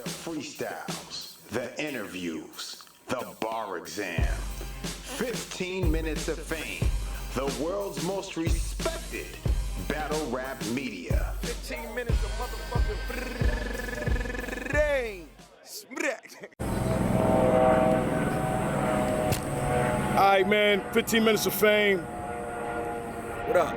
freestyles, the interviews, the bar exam. 15 minutes of fame, the world's most respected battle rap media. 15 minutes of motherfucking rain. Alright, man, 15 minutes of fame. What up?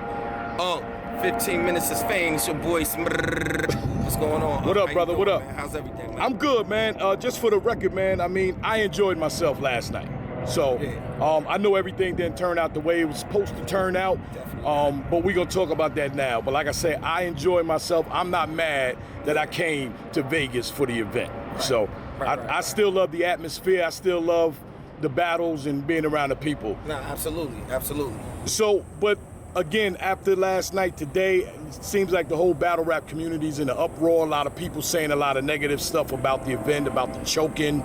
15 minutes of fame. It's your boy. What's going on? What up, brother? What up? Man? How's everything, man? I'm good, man. Just for the record, man, I mean, I enjoyed myself last night. So, I know everything didn't turn out the way it was supposed to turn out. Definitely. But we're going to talk about that now. But like I said, I enjoyed myself. I'm not mad that I came to Vegas for the event. Right. So, Right. I still love the atmosphere. I still love the battles and being around the people. Nah, absolutely. Absolutely. So, but again, after last night, today, it seems like the whole battle rap community's in an uproar. A lot of people saying a lot of negative stuff about the event, about the choking,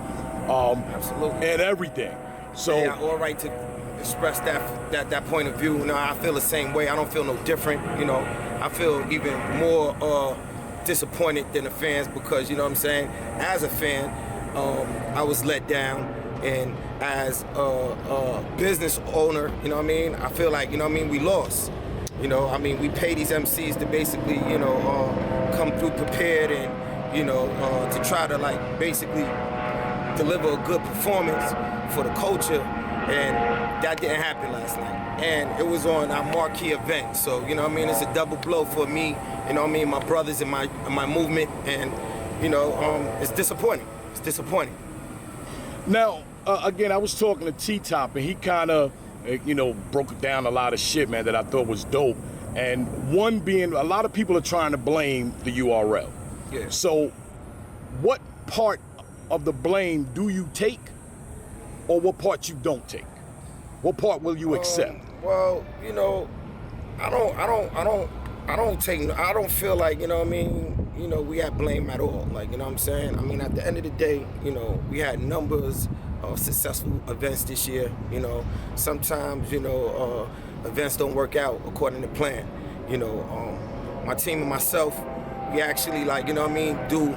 Absolutely. and everything. So, yeah, all right to express that point of view. You know, I feel the same way. I don't feel no different. You know, I feel even more disappointed than the fans because, you know what I'm saying, as a fan, I was let down. And as a business owner, you know what I mean, I feel like, you know what I mean, we lost. You know, I mean, we pay these MCs to basically, you know, come through prepared and, you know, to try to, like, basically deliver a good performance for the culture. And that didn't happen last night. And it was on our marquee event. So, you know what I mean, it's a double blow for me, you know what I mean, my brothers in my movement. And, you know, it's disappointing. It's disappointing. now, again, I was talking to T-Top, and he kind of, you know, broke down a lot of shit, man, that I thought was dope. And one being, a lot of people are trying to blame the URL. Yeah. So, what part of the blame do you take, or what part you don't take? What part will you accept? Well, you know, I don't feel like, you know what I mean, you know, we had blame at all. Like, you know what I'm saying? I mean, at the end of the day, you know, we had numbers of successful events this year. You know, sometimes, you know, events don't work out according to plan. You know, my team and myself, we actually, like, you know what I mean, do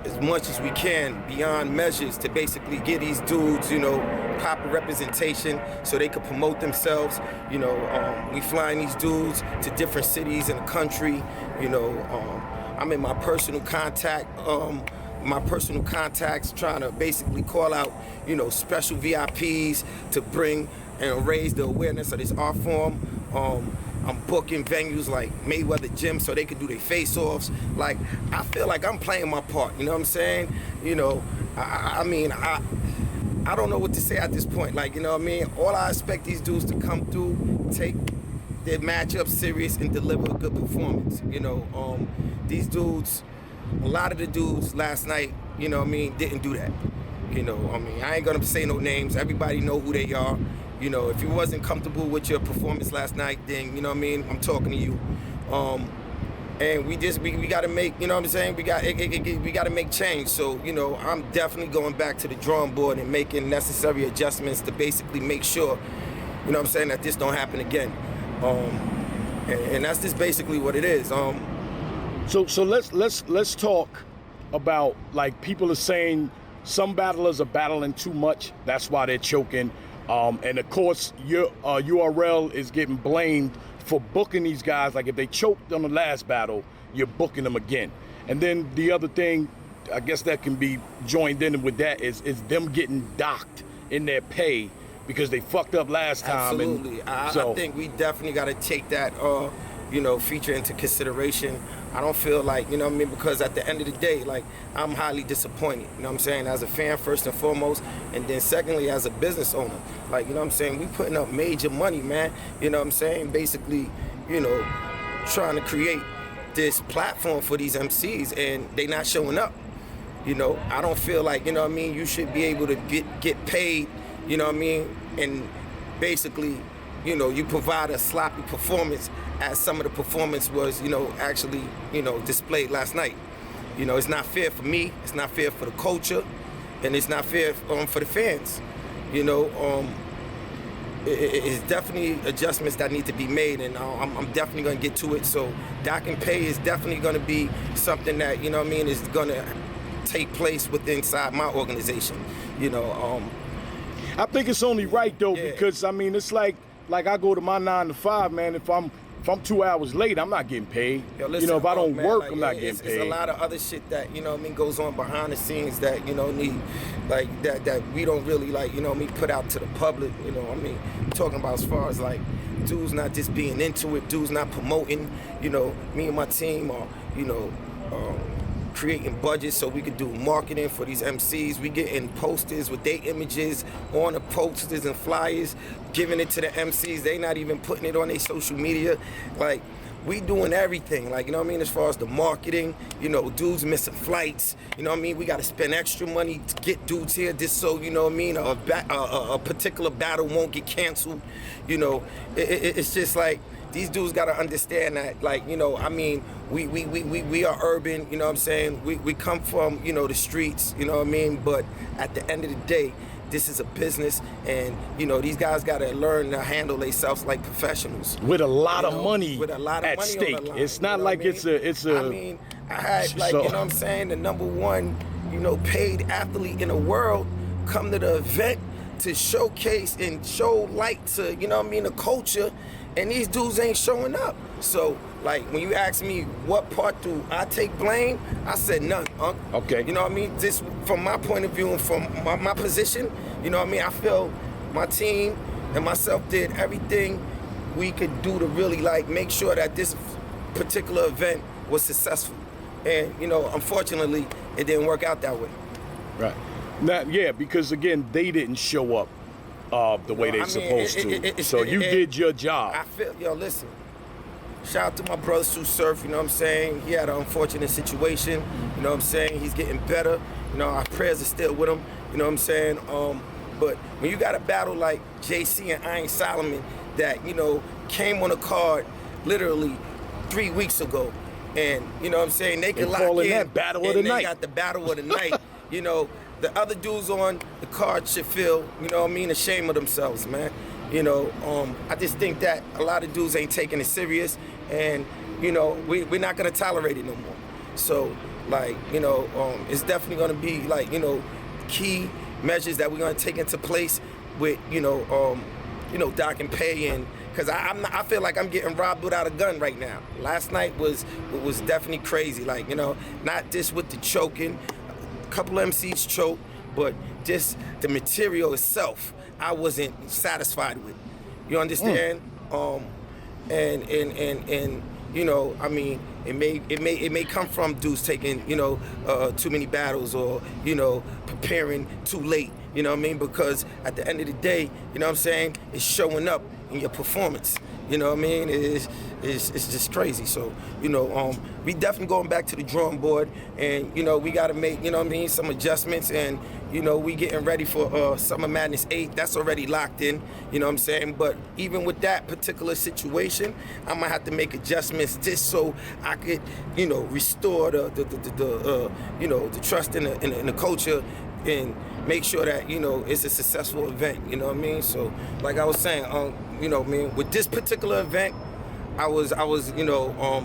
as much as we can beyond measures to basically get these dudes, you know, proper representation so they could promote themselves. You know, we flying these dudes to different cities in the country. You know, I'm in my personal contacts trying to basically call out, you know, special VIPs to bring and raise the awareness of this art form. I'm booking venues like Mayweather Gym so they could do their face-offs. Like, I feel like I'm playing my part, you know what I'm saying? You know, I mean, I don't know what to say at this point. Like, you know what I mean? All I expect these dudes to come through, take their matchup serious and deliver a good performance. You know, these dudes, a lot of the dudes last night, you know what I mean, didn't do that. You know, I mean, I ain't gonna say no names. Everybody know who they are. You know, if you wasn't comfortable with your performance last night, then, you know what I mean, I'm talking to you. And we gotta make, you know what I'm saying, we gotta make change. So, you know, I'm definitely going back to the drawing board and making necessary adjustments to basically make sure, you know what I'm saying, that this don't happen again. And that's just basically what it is. So let's talk about, like, people are saying some battlers are battling too much. That's why they're choking. And of course, your URL is getting blamed for booking these guys. Like, if they choked on the last battle, you're booking them again. And then the other thing, I guess that can be joined in with that is them getting docked in their pay because they fucked up last time. Absolutely. I think we definitely got to take that, you know, feature into consideration. I don't feel like, you know what I mean, because at the end of the day, like, I'm highly disappointed, you know what I'm saying, as a fan first and foremost, and then secondly, as a business owner. Like, you know what I'm saying, we putting up major money, man, you know what I'm saying, basically, you know, trying to create this platform for these MCs, and they not showing up. You know, I don't feel like, you know what I mean, you should be able to get paid, you know what I mean, and basically, you know, you provide a sloppy performance as some of the performance was, you know, actually, you know, displayed last night. You know, it's not fair for me, it's not fair for the culture, and it's not fair for the fans. You know, it's definitely adjustments that need to be made, and I'm definitely going to get to it. So dock and pay is definitely going to be something that, you know what I mean, is going to take place inside my organization. You know, I think it's only right though, Yeah. because I mean it's like I go to my 9 to 5, man. If I'm 2 hours late, I'm not getting paid. Yo, listen, you know, if I don't man, work, like, I'm not getting it's paid. a lot of other shit that, you know what I mean, goes on behind the scenes that, you know, need, like, that we don't really, like, you know what I mean, put out to the public, you know what I mean. I'm talking about as far as, like, dudes not just being into it, dudes not promoting, you know, me and my team are, you know, creating budgets so we could do marketing for these MCs. We getting posters with their images on the posters and flyers, giving it to the MCs. They not even putting it on their social media. Like, we doing everything, like, you know what I mean, as far as the marketing, you know, dudes missing flights, you know what I mean, we got to spend extra money to get dudes here just so, you know what I mean, a particular battle won't get canceled, you know. It's just like, these dudes got to understand that, like, you know, I mean, we are urban, you know what I'm saying, we come from, you know, the streets, you know what I mean, but at the end of the day, this is a business, and, you know, these guys got to learn to handle themselves like professionals. With a lot You of know, money with a lot of at money stake. on the line, It's not you know like what I mean? it's a. I mean, I had, like, So- you know what I'm saying, the #1, you know, paid athlete in the world come to the event to showcase and show light to, you know what I mean, the culture, and these dudes ain't showing up. So, like, when you ask me what part do I take blame, I said none, Unc. Okay. You know what I mean? Just from my point of view and from my position, you know what I mean? I feel my team and myself did everything we could do to really, like, make sure that this particular event was successful. And, you know, unfortunately, it didn't work out that way. Right. Now, yeah, because again, they didn't show up the way No, they're I mean, supposed to. So you did your job. I feel, yo, listen. Shout out to my brother Sue Surf, you know what I'm saying? He had an unfortunate situation, you know what I'm saying? He's getting better. You know, our prayers are still with him, you know what I'm saying? But when you got a battle like JC and Iron Solomon that, you know, came on a card literally 3 weeks ago, and, you know what I'm saying, they could lock calling in. that battle of and the they night. got the battle of the night, you know. The other dudes on the card should feel, you know what I mean, ashamed of themselves, man. You know, I just think that a lot of dudes ain't taking it serious, and, you know, we're not gonna tolerate it no more. So, like, you know, it's definitely gonna be, like, you know, key measures that we're gonna take into place with, you know, Doc and Pay, and because I feel like I'm getting robbed without a gun right now. Last night was definitely crazy, like, you know, not just with the choking. A couple of MCs choked, but just the material itself, I wasn't satisfied with. You understand? And you know, I mean, it may come from dudes taking, you know, too many battles, or, you know, preparing too late. You know what I mean? Because at the end of the day, you know what I'm saying, it's showing up in your performance. You know what I mean? It's just crazy. So, you know, we definitely going back to the drawing board, and, you know, we got to make, you know what I mean, some adjustments, and, you know, we getting ready for Summer Madness 8. That's already locked in, you know what I'm saying? But even with that particular situation, I'm gonna have to make adjustments just so I could, you know, restore the you know, the trust in the culture, and make sure that, you know, it's a successful event, you know what I mean? So, like I was saying, you know, man, with this particular event, I was, you know,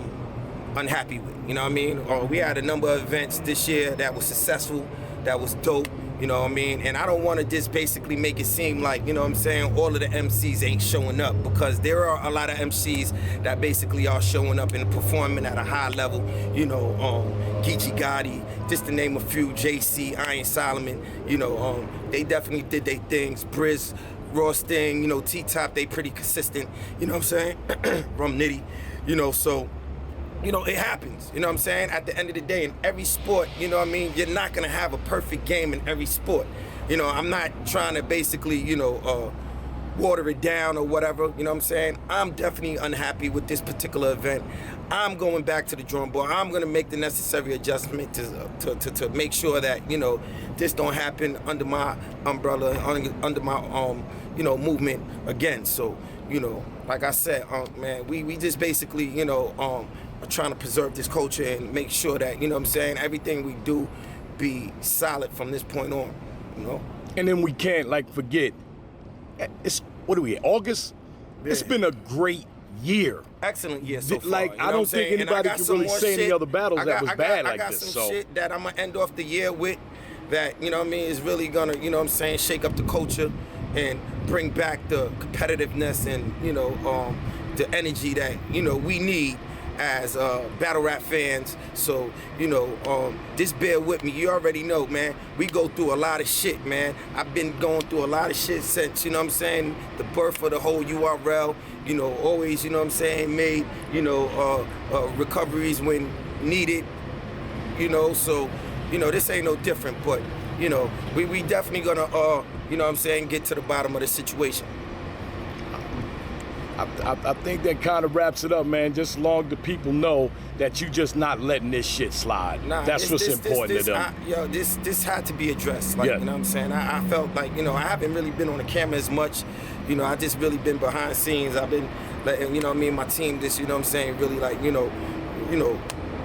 unhappy with, you know what I mean? We had a number of events this year that was successful, that was dope, you know what I mean? And I don't want to just basically make it seem like, you know what I'm saying, all of the MCs ain't showing up, because there are a lot of MCs that basically are showing up and performing at a high level, you know, Geechee Gotti, just to name a few, JC, Iron Solomon, you know, they definitely did their things. Briz, Raw Sting, you know, T-Top, they pretty consistent, you know what I'm saying? Rum Nitty, you know, so, you know, it happens, you know what I'm saying? At the end of the day, in every sport, you know what I mean, you're not gonna have a perfect game in every sport. You know, I'm not trying to basically, you know, water it down or whatever, you know what I'm saying? I'm definitely unhappy with this particular event. I'm going back to the drawing board. I'm gonna make the necessary adjustment to make sure that, you know, this don't happen under my umbrella, under my, you know, movement again. So, you know, like I said, man, we just basically, you know, are trying to preserve this culture and make sure that, you know what I'm saying, everything we do be solid from this point on, you know? And then we can't, like, forget, it's, what are we, August? Yeah. It's been a great year. Excellent year so far. Like, you know I don't think anybody can really say any other battles that was bad like this. I got some shit that I'm gonna end off the year with that, you know what I mean, is really gonna, you know what I'm saying, shake up the culture and bring back the competitiveness and, you know, the energy that, you know, we need as battle rap fans. So, you know, just bear with me. You already know, man, we go through a lot of shit, man. I've been going through a lot of shit since, you know what I'm saying, the birth of the whole URL, you know, always, you know what I'm saying, made, you know, recoveries when needed, you know, so, you know, this ain't no different, but, you know, we definitely gonna, you know what I'm saying, get to the bottom of the situation. I think that kind of wraps it up, man. Just long the people know that you just not letting this shit slide. Nah, that's what's important to them. This had to be addressed. Like, you know what I'm saying? I felt like, you know, I haven't really been on the camera as much. You know, I just really been behind the scenes. I've been letting, you know, me and my team just, you know what I'm saying, really like, you know,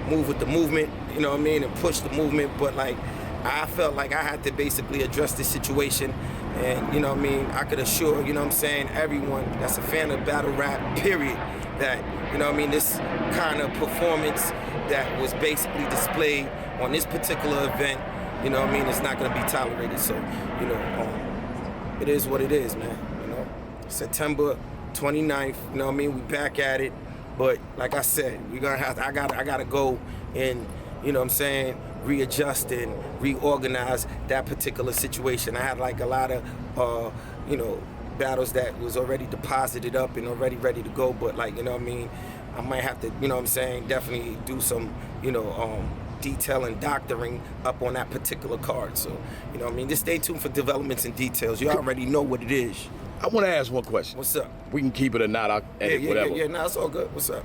move with the movement, you know what I mean, and push the movement. But like, I felt like I had to basically address the situation. And, you know what I mean, I could assure, you know what I'm saying, everyone that's a fan of battle rap, period, that, you know what I mean, this kind of performance that was basically displayed on this particular event, you know what I mean, it's not going to be tolerated. So, you know, it is what it is, man, you know. September 29th, you know what I mean, we back at it. But like I said, we're going to have to, I got to go and, you know what I'm saying, readjust and reorganize that particular situation. I had like a lot of, you know, battles that was already deposited up and already ready to go, but like, you know what I mean, I might have to, you know what I'm saying, definitely do some, you know, detail and doctoring up on that particular card. So, you know what I mean, just stay tuned for developments and details. You already know what it is. I want to ask one question. What's up? We can keep it or not, I'll edit whatever. Yeah, no, it's all good. What's up?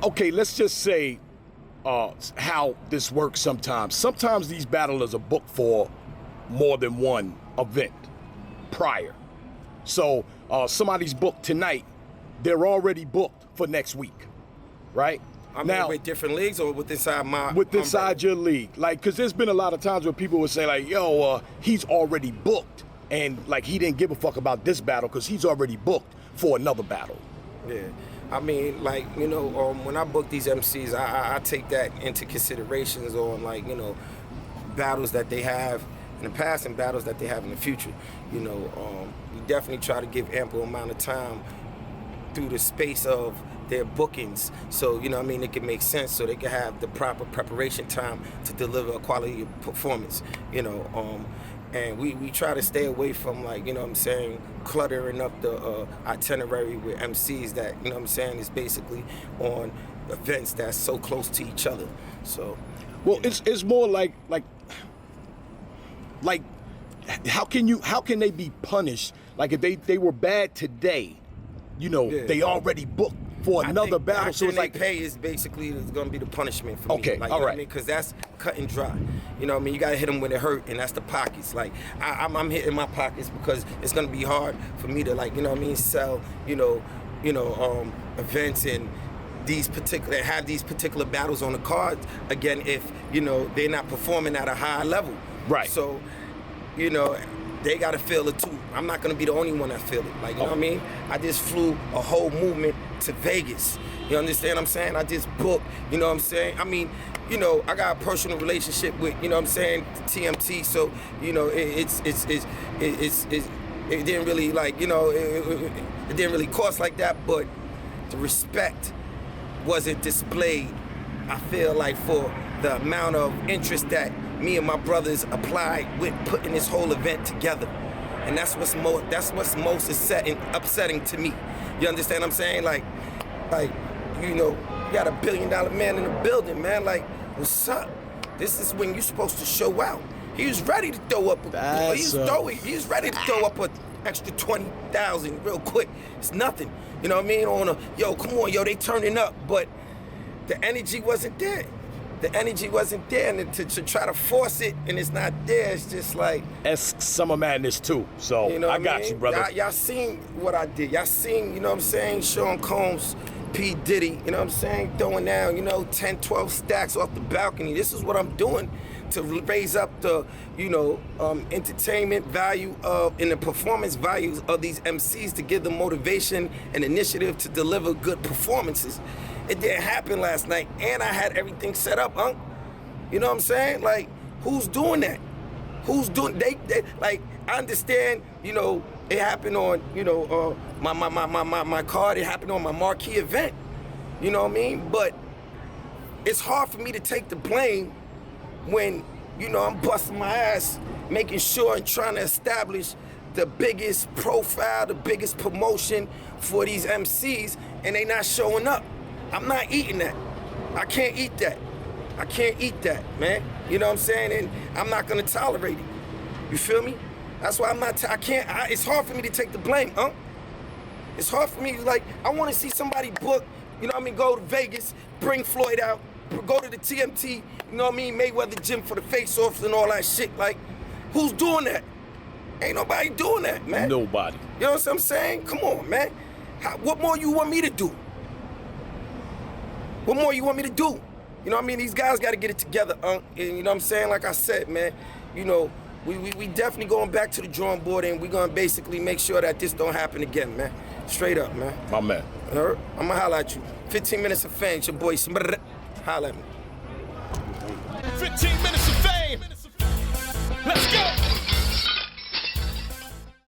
Okay, let's just say how this works sometimes. Sometimes these battlers are booked for more than one event prior. So somebody's booked tonight, they're already booked for next week, right? I mean, now, with different leagues or with inside my... With inside your league. Like, because there's been a lot of times where people would say like, yo, he's already booked. And like, he didn't give a fuck about this battle because he's already booked for another battle. Yeah. I mean, like, you know, when I book these MCs, I take that into considerations on, like, you know, battles that they have in the past and battles that they have in the future. You know, we definitely try to give ample amount of time through the space of their bookings. So, you know what I mean, it can make sense so they can have the proper preparation time to deliver a quality performance, you know. And we try to stay away from, like, you know what I'm saying, cluttering up the itinerary with MCs that, you know what I'm saying, is basically on events that's so close to each other. So, well, it's more like how can they be punished? Like, if they were bad today, you know, they already booked for another battle. So it's like pay is basically going to be the punishment for me. Okay, like, all right. Because that's cut and dry. You know what I mean? You got to hit them when it hurt, and that's the pockets. Like, I'm hitting my pockets because it's going to be hard for me to, like, you know what I mean, sell, you know, events and have these particular battles on the cards again if, you know, they're not performing at a high level. Right. So, you know, they got to feel it too. I'm not going to be the only one that feel it. Like, you know what I mean? I just flew a whole movement to Vegas. You understand what I'm saying? I just booked, you know what I'm saying? I mean, you know, I got a personal relationship with, you know what I'm saying, TMT, so, you know, it didn't really, like, you know, it didn't really cost like that, but the respect wasn't displayed, I feel like, for the amount of interest that me and my brothers applied with putting this whole event together. And that's what's most upsetting to me. You understand what I'm saying? Like, you know, you got $1 billion man in the building, man. Like, what's up? This is when you're supposed to show out. He was ready to throw up he was ready to throw up an extra 20,000 real quick. It's nothing. You know what I mean? Yo, come on, yo, they turning up, but the energy wasn't there. The energy wasn't there, and to try to force it and it's not there, it's just like... That's Summer Madness too, so you know I got you, brother. Y'all seen what I did. Y'all seen, you know what I'm saying, Sean Combs, P. Diddy, you know what I'm saying, throwing down, you know, 10, 12 stacks off the balcony. This is what I'm doing to raise up the, entertainment value of and the performance values of these MCs, to give them motivation and initiative to deliver good performances. It didn't happen last night, and I had everything set up, huh? You know what I'm saying? Like, who's doing that? Who's doing? They like, I understand. It happened on my card. It happened on my marquee event. You know what I mean? But it's hard for me to take the blame when, I'm busting my ass, making sure and trying to establish the biggest profile, the biggest promotion for these MCs, and they not showing up. I'm not eating that. I can't eat that. I can't eat that, man. You know what I'm saying? And I'm not gonna tolerate it. You feel me? That's why I'm not, it's hard for me to take the blame, huh? It's hard for me, like, I wanna see somebody book, go to Vegas, bring Floyd out, go to the TMT, Mayweather gym for the face-offs and all that shit. Like, who's doing that? Ain't nobody doing that, man. Nobody. You know what I'm saying? Come on, man. What more you want me to do? What more you want me to do? These guys got to get it together, and you know what I'm saying? Like I said, man, we definitely going back to the drawing board, and we going to basically make sure that this don't happen again, man. Straight up, man. My man. I'm going to holler at you. 15 minutes of fame, your boy. Holla at me. 15 minutes.